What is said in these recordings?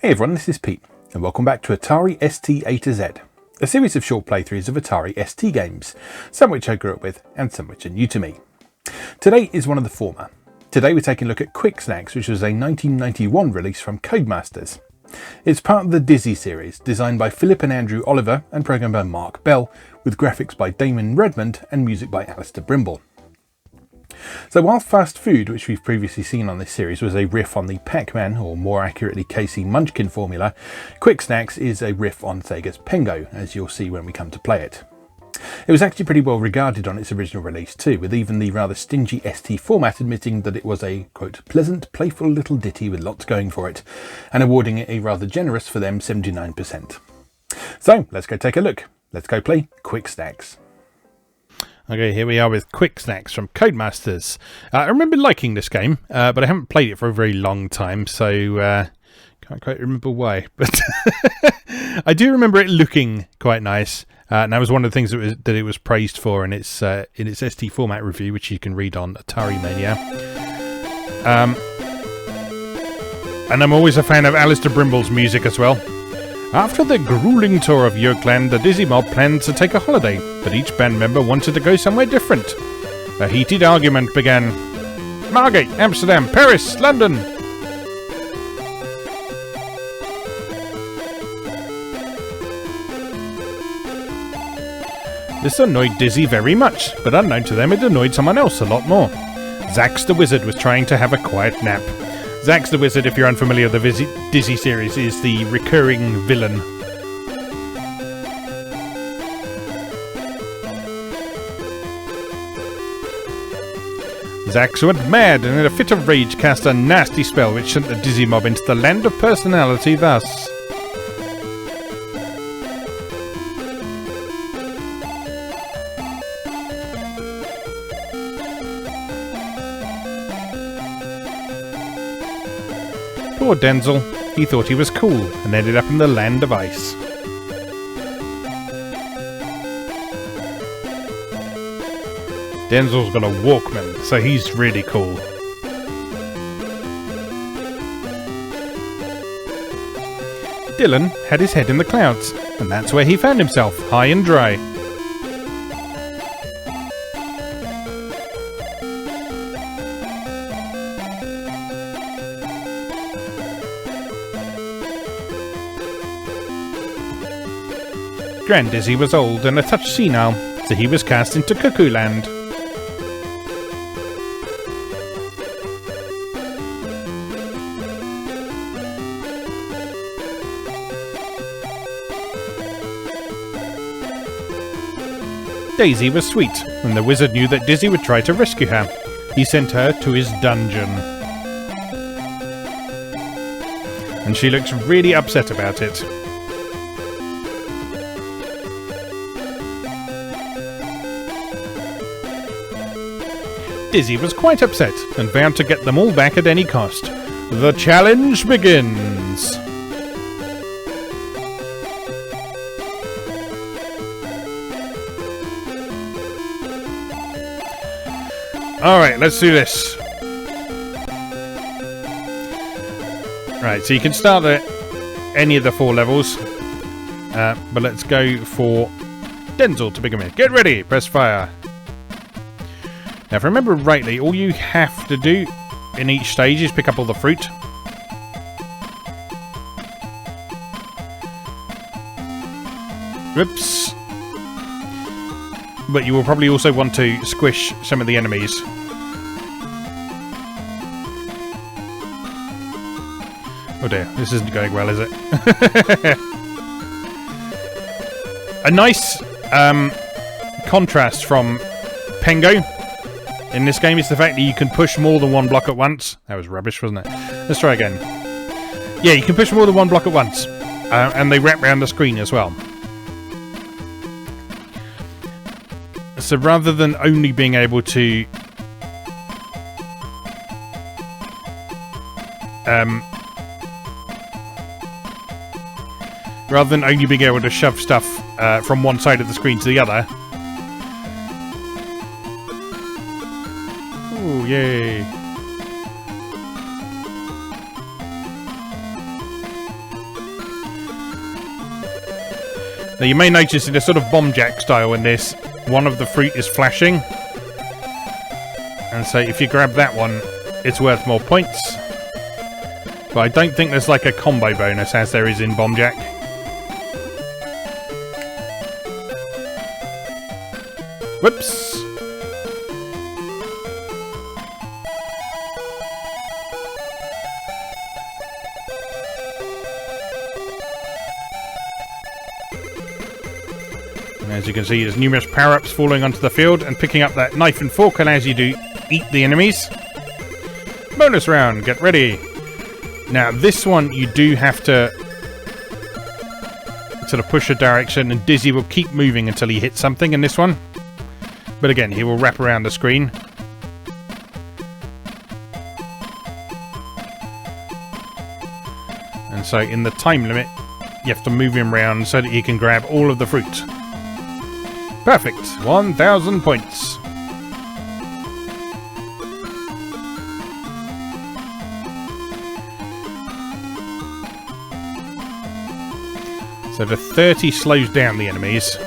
Hey everyone, this is Pete, and welcome back to Atari ST A to Z, a series of short playthroughs of Atari ST games, some which I grew up with and some which are new to me. Today is one of the former. Today we're taking a look at Kwik Snax, which was a 1991 release from Codemasters. It's part of the Dizzy series, designed by Philip and Andrew Oliver and programmed by Mark Bell, with graphics by Damon Redmond and music by Alistair Brimble. So while Fast Food, which we've previously seen on this series, was a riff on the Pac-Man, or more accurately KC Munchkin formula, Kwik Snax is a riff on Sega's Pengo, as you'll see when we come to play it. It was actually pretty well regarded on its original release too, with even the rather stingy ST format admitting that it was a, quote, pleasant, playful little ditty with lots going for it, and awarding it a rather generous, for them, 79%. So let's go take a look. Let's go play Kwik Snax. Okay, here we are with Kwik Snax from Codemasters. I remember liking this game, but I haven't played it for a very long time, so can't quite remember why. But I do remember it looking quite nice, and that was one of the things that it was praised for in its ST format review, which you can read on Atari Mania. And I'm always a fan of Alistair Brimble's music as well. After the grueling tour of Yerkland, the Dizzy Mob planned to take a holiday, but each band member wanted to go somewhere different. A heated argument began. Margate, Amsterdam, Paris, London. This annoyed Dizzy very much, but unknown to them it annoyed someone else a lot more. Zax the Wizard was trying to have a quiet nap. Zax the Wizard, if you're unfamiliar with the Dizzy series, is the recurring villain. Zax went mad and in a fit of rage cast a nasty spell which sent the Dizzy Mob into the land of personality thus. Poor Denzel, he thought he was cool and ended up in the land of ice. Denzel's got a Walkman, so he's really cool. Dylan had his head in the clouds, and that's where he found himself, high and dry. Grand Dizzy was old and a touch senile, so he was cast into Cuckoo Land. Daisy was sweet, and the wizard knew that Dizzy would try to rescue her. He sent her to his dungeon. And she looks really upset about it. Dizzy was quite upset and vowed to get them all back at any cost. The challenge begins! Alright, let's do this. Right, so you can start at any of the 4 levels, but let's go for Denzel to begin with. Get ready, press fire. Now, if I remember rightly, all you have to do in each stage is pick up all the fruit. Whoops. But you will probably also want to squish some of the enemies. Oh dear, this isn't going well, is it? A nice contrast from Pengo in this game is the fact that you can push more than one block at once. That was rubbish, wasn't it? Let's try again. Yeah, you can push more than one block at once. And they wrap around the screen as well. So rather than only being able to shove stuff from one side of the screen to the other. Ooh, yay. Now you may notice in a sort of bomb jack style in this, one of the fruit is flashing. And so if you grab that one, it's worth more points. But I don't think there's like a combo bonus as there is in bomb jack. Whoops. As you can see, there's numerous power-ups falling onto the field, and picking up that knife and fork allows you to eat the enemies. Bonus round, get ready. Now, this one you do have to sort of push a direction, and Dizzy will keep moving until he hits something in this one. But again, he will wrap around the screen. And so in the time limit, you have to move him around so that he can grab all of the fruit. Perfect. 1,000 points. So the 30 slows down the enemies.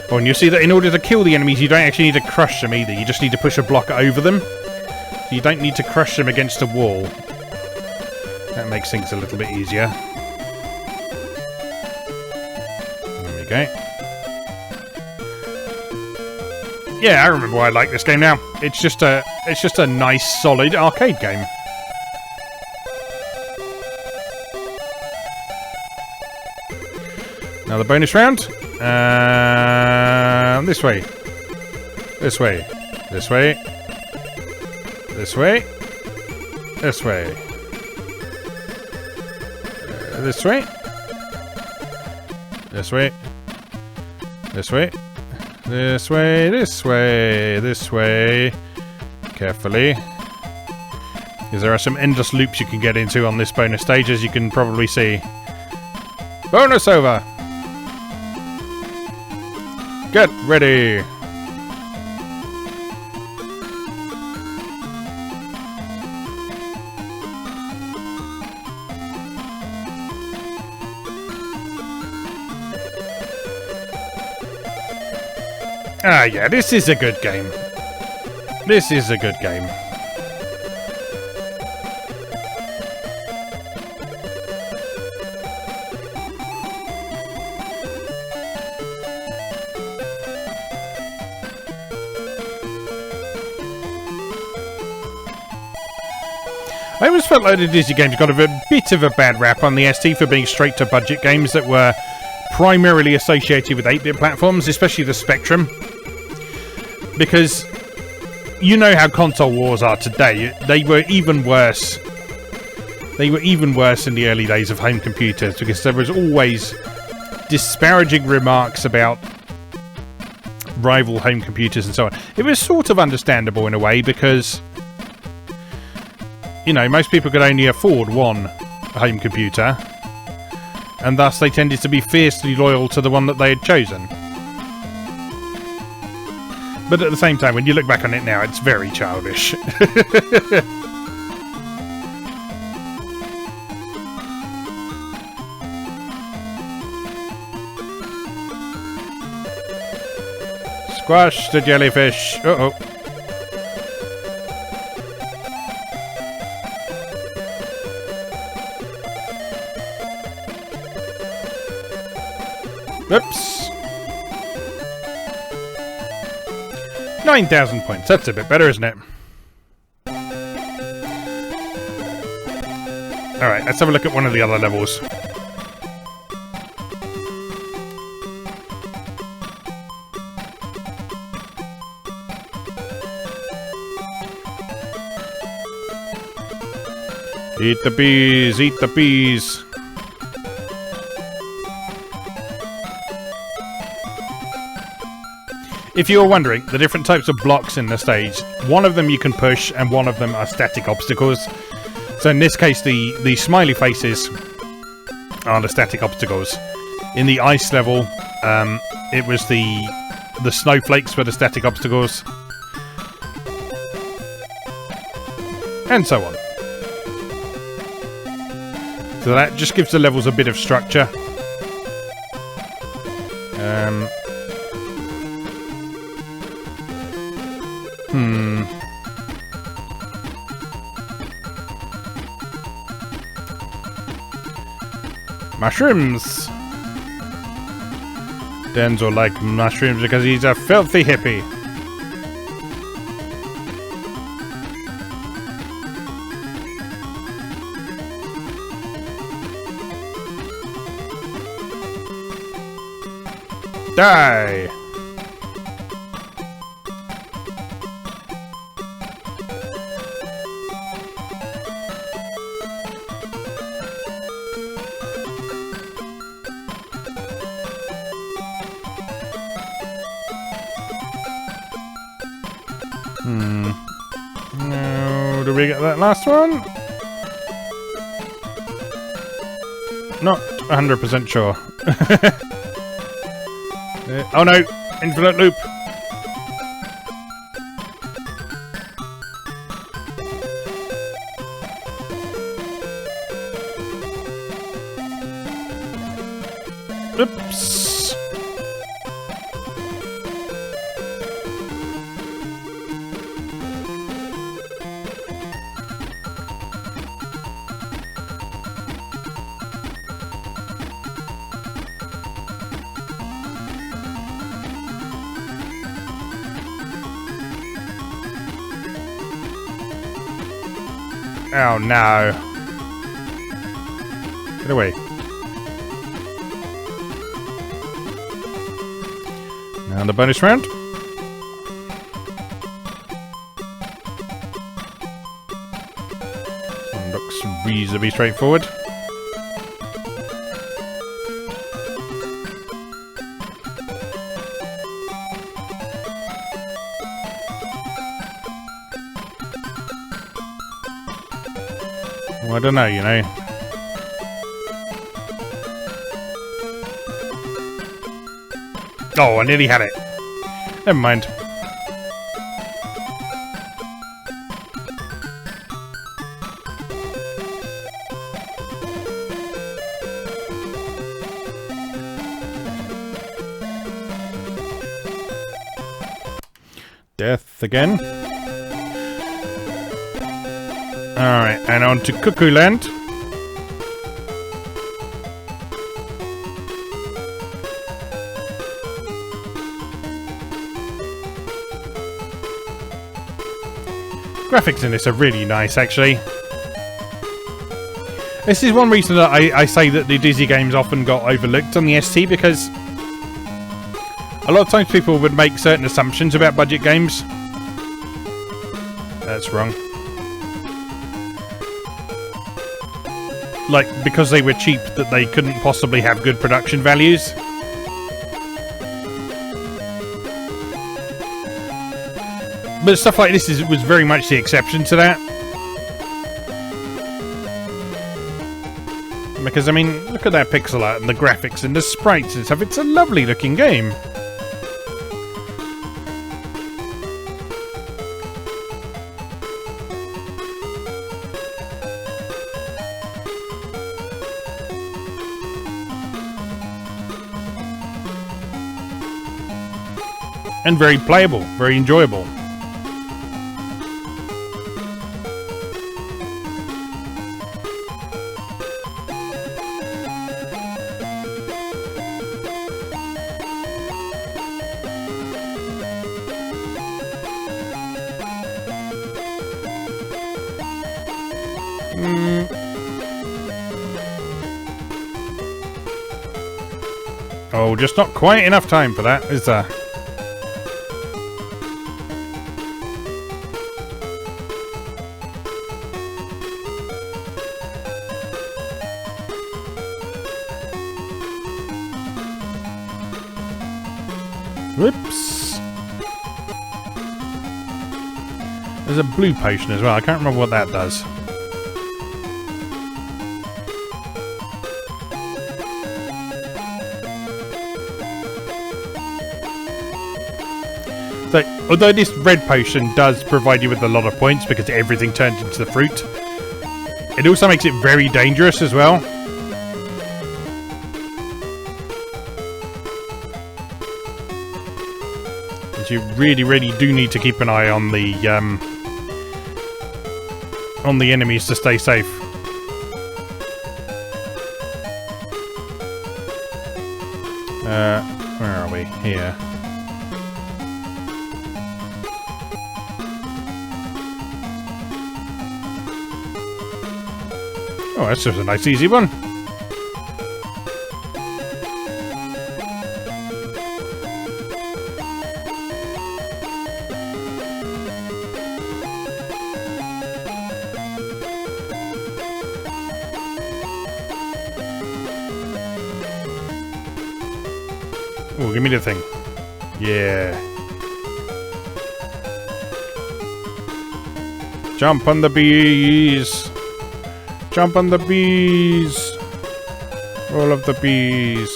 Oh, and you'll see that in order to kill the enemies, you don't actually need to crush them either. You just need to push a block over them. So you don't need to crush them against a wall. That makes things a little bit easier. Okay. Yeah, I remember why I like this game now. It's just a nice, solid arcade game. Now the bonus round. This way. This way. This way. This way. This way. This way. This way. This way. This way. This way. This way. Carefully. Because there are some endless loops you can get into on this bonus stage, as you can probably see. Bonus over! Get ready! Ah, yeah, this is a good game. This is a good game. I always felt like the Dizzy games got a bit of a bad rap on the ST for being straight to budget games that were primarily associated with 8-bit platforms, especially the Spectrum. Because you know how console wars are today. They were even worse. They were even worse in the early days of home computers, because there was always disparaging remarks about rival home computers and so on. It was sort of understandable in a way, because you know, most people could only afford one home computer, and thus they tended to be fiercely loyal to the one that they had chosen. But at the same time, when you look back on it now, it's very childish. Squash the jellyfish. Uh-oh. Oops. 9,000 points. That's a bit better, isn't it? Alright, let's have a look at one of the other levels. Eat the bees, eat the bees. If you're wondering, the different types of blocks in the stage, one of them you can push and one of them are static obstacles. So in this case, the smiley faces are the static obstacles. In the ice level, it was the snowflakes were the static obstacles. And so on. So that just gives the levels a bit of structure. Mushrooms! Denzel likes mushrooms because he's a filthy hippie. Die! No, do we get that last one? Not 100% sure. Oh no! Infinite loop! Oops! Oh no. Get away. Now the bonus round. Looks reasonably straightforward. Well, I don't know, you know. Oh, I nearly had it. Never mind. Death again. Alright, and on to Cuckoo Land. Graphics in this are really nice, actually. This is one reason that I say that the Dizzy games often got overlooked on the ST, because a lot of times people would make certain assumptions about budget games. That's wrong. Like, because they were cheap, that they couldn't possibly have good production values. But stuff like this was very much the exception to that. Because, I mean, look at that pixel art and the graphics and the sprites and stuff. It's a lovely looking game. And very playable, very enjoyable. Oh, just not quite enough time for that, is there? Whoops. There's a blue potion as well. I can't remember what that does. So, although this red potion does provide you with a lot of points because everything turns into the fruit, it also makes it very dangerous as well. Because you really, really do need to keep an eye on the enemies to stay safe. Where are we? Here. Oh, that's just a nice easy one. Oh, give me the thing. Yeah. Jump on the bees. Jump on the bees. All of the bees.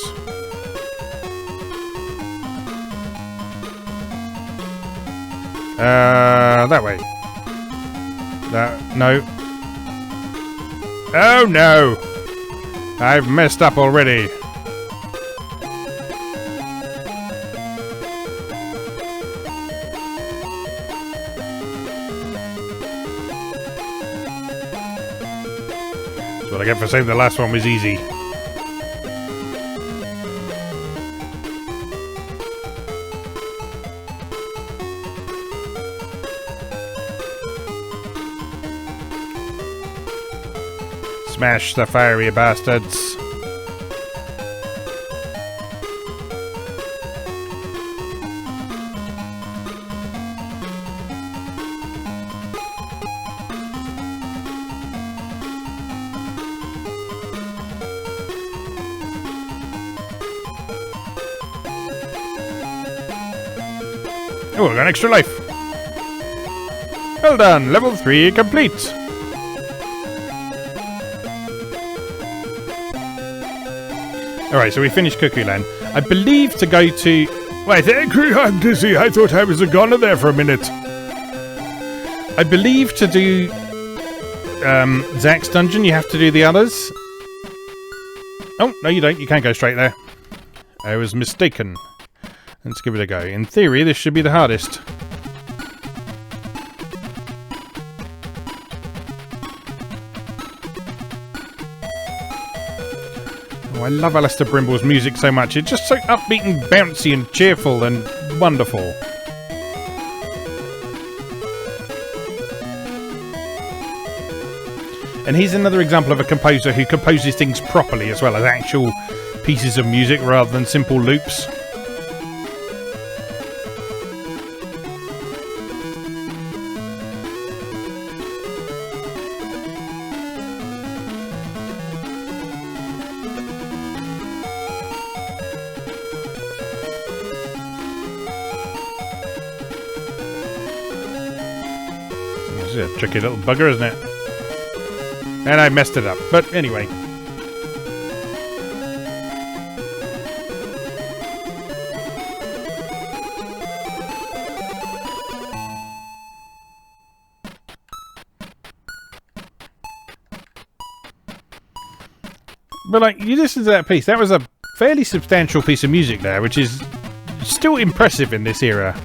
That way. No. Oh no! I've messed up already. That's what I get for saying the last one was easy. Smash the fiery bastards. Oh, I got an extra life. Well done, level 3 complete. Alright, so we finished Cuckoo Land. I believe to go to... Wait, I'm dizzy. I thought I was a goner there for a minute. I believe to do Zach's dungeon, you have to do the others. Oh, no you don't. You can't go straight there. I was mistaken. Let's give it a go. In theory, this should be the hardest. Oh, I love Alistair Brimble's music so much. It's just so upbeat and bouncy and cheerful and wonderful. And he's another example of a composer who composes things properly as well as actual pieces of music rather than simple loops. This is a tricky little bugger, isn't it? And I messed it up. But anyway. But like, you listen to that piece. That was a fairly substantial piece of music there, which is still impressive in this era.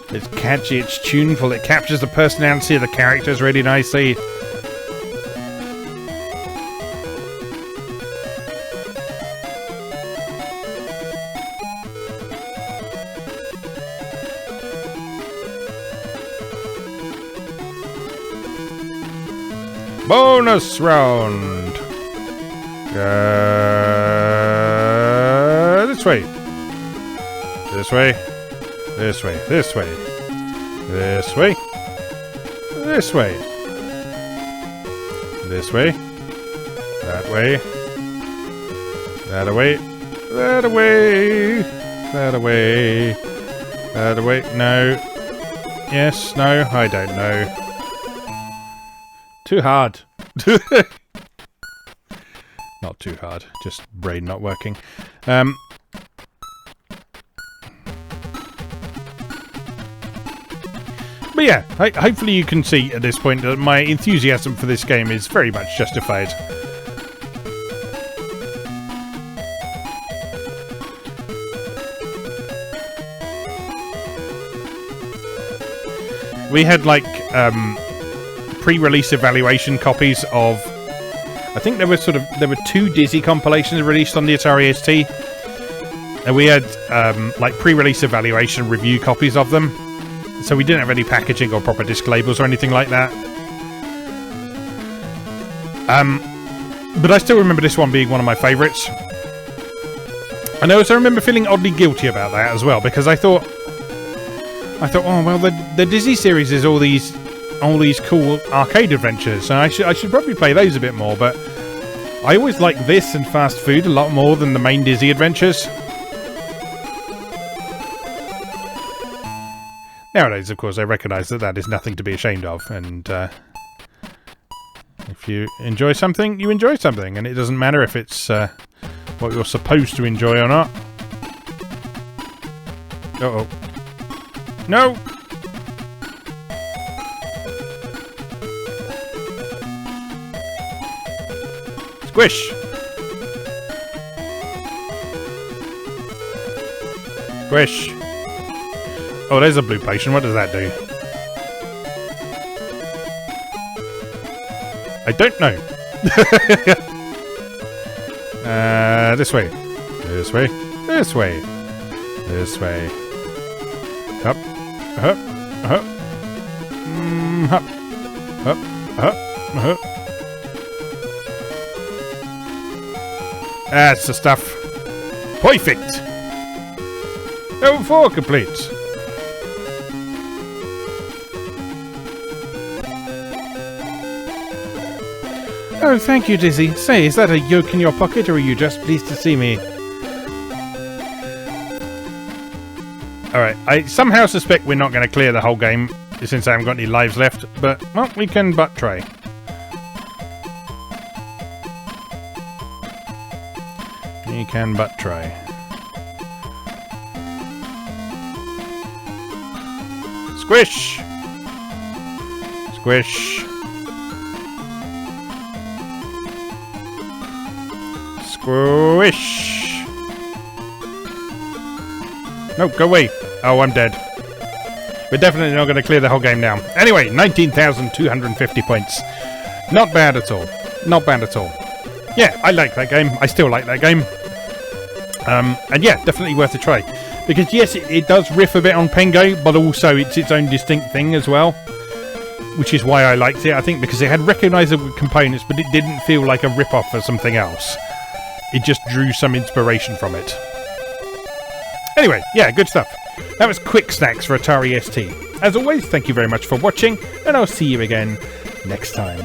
It's catchy, it's tuneful, it captures the personality of the characters really nicely. Bonus round! This way. This way. This way. This way. This way. This way. This way. That way. That away. That away. That away. That away. No. Yes. No. I don't know. Too hard. Not too hard. Just brain not working. But yeah, hopefully you can see at this point that my enthusiasm for this game is very much justified. We had like pre-release evaluation copies of, I think there were 2 Dizzy compilations released on the Atari ST, and we had like pre-release evaluation review copies of them. So we didn't have any packaging or proper disc labels or anything like that. But I still remember this one being one of my favourites. And I also remember feeling oddly guilty about that as well, because I thought, oh well, the Dizzy series is all these cool arcade adventures, and I should probably play those a bit more. But I always like this and Fast Food a lot more than the main Dizzy adventures. Nowadays, of course, I recognise that is nothing to be ashamed of, and if you enjoy something, you enjoy something, and it doesn't matter if it's what you're supposed to enjoy or not. Uh-oh. No! Squish! Squish! Oh, there's a blue potion. What does that do? I don't know. This way. This way. This way. This way. Up. Up. Up. Up. Up. Up. Up. That's the stuff. Perfect. Level 4 complete. Oh, thank you, Dizzy. Say, is that a yoke in your pocket, or are you just pleased to see me? Alright, I somehow suspect we're not going to clear the whole game, since I haven't got any lives left, but, well, we can but try. We can but try. Squish! Squish! Squish! No, go away. Oh, I'm dead. We're definitely not going to clear the whole game now. Anyway, 19,250 points. Not bad at all. Not bad at all. Yeah, I like that game. I still like that game. And yeah, definitely worth a try. Because yes, it does riff a bit on Pengo, but also it's its own distinct thing as well. Which is why I liked it, I think, because it had recognisable components, but it didn't feel like a rip-off of something else. It just drew some inspiration from it. Anyway, yeah, good stuff. That was Kwik Snax for Atari ST. As always, thank you very much for watching, and I'll see you again next time.